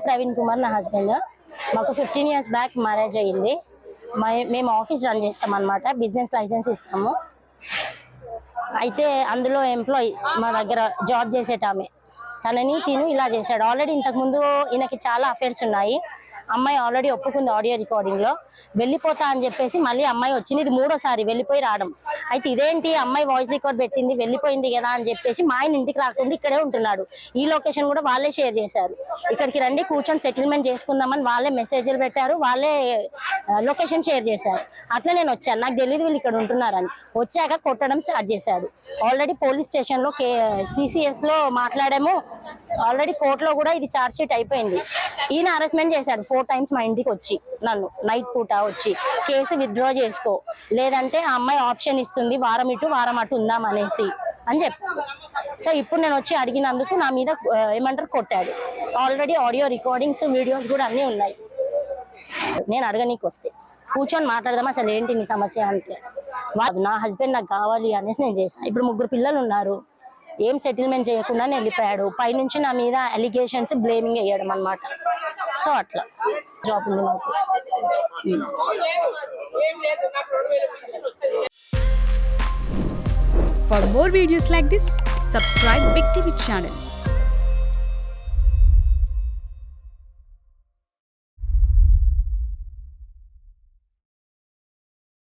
ప్రవీణ్ కుమార్ నా హస్బెండ్. మాకు 15 years back marriage అయ్యింది. మేము ఆఫీస్ రన్ చేస్తాం అన్నమాట, బిజినెస్ లైసెన్స్ ఇస్తాము. అయితే అందులో ఎంప్లాయీ మా దగ్గర జాబ్ చేసేటామె తనని ఇలా చేశాడు. ఆల్రెడీ ఇంతకుముందు ఈయనకి చాలా అఫేర్స్ ఉన్నాయి. అమ్మాయి ఆల్రెడీ ఒప్పుకుంది ఆడియో రికార్డింగ్ లో. వెళ్ళిపోతా అని చెప్పేసి మళ్ళీ అమ్మాయి వచ్చింది. ఇది 3వసారి వెళ్ళిపోయి రావడం. అయితే ఇదేంటి అమ్మాయి వాయిస్ రికార్డ్ పెట్టింది వెళ్ళిపోయింది కదా అని చెప్పేసి మా ఆయన ఇంటికి రాకుండా ఇక్కడే ఉంటున్నాడు. ఈ లొకేషన్ కూడా వాళ్ళే షేర్ చేశారు. ఇక్కడికి రండి కూర్చొని సెటిల్మెంట్ చేసుకుందామని వాళ్ళే మెసేజ్లు పెట్టారు, వాళ్ళే లొకేషన్ షేర్ చేశారు. అట్లా నేను వచ్చాను, నాకు తెలియదు వీళ్ళు ఇక్కడ ఉంటున్నారని. వచ్చాక కొట్టడం స్టార్ట్ చేశాడు. ఆల్రెడీ పోలీస్ స్టేషన్ లో CCS లో మాట్లాడాము. ఆల్రెడీ కోర్టులో కూడా ఇది ఛార్జ్ షీట్ అయిపోయింది. ఈయన హరాస్మెంట్ చేశాడు 4 times మా ఇంటికి వచ్చి, నన్ను నైట్ పూట వచ్చి కేసు విత్డ్రా చేసుకో, లేదంటే ఆ అమ్మాయి ఆప్షన్ ఇస్తుంది వారం ఇటు వారం అటు ఉందాం అనేసి అని చెప్పాను. సో ఇప్పుడు నేను వచ్చి అడిగినందుకు నా మీద ఏమంటారు కొట్టాడు. ఆల్రెడీ ఆడియో రికార్డింగ్స్ వీడియోస్ కూడా అన్నీ ఉన్నాయి. నేను అడగనీకి వస్తే కూర్చొని మాట్లాడదాం అసలు ఏంటి నీ సమస్య అంటే, నా హస్బెండ్ నాకు కావాలి అనేసి నేను చేశాను. ఇప్పుడు 3 పిల్లలు ఉన్నారు. ఏం సెటిల్మెంట్ చేయకుండా వెళ్ళిపోయాడు. పైనుంచి నా మీద అలిగేషన్స్ బ్లేమింగ్ వేయడం అన్నమాట. సో అట్లా జాబ్ ఉంది నాకు. For more videos like this, subscribe Big TV channel.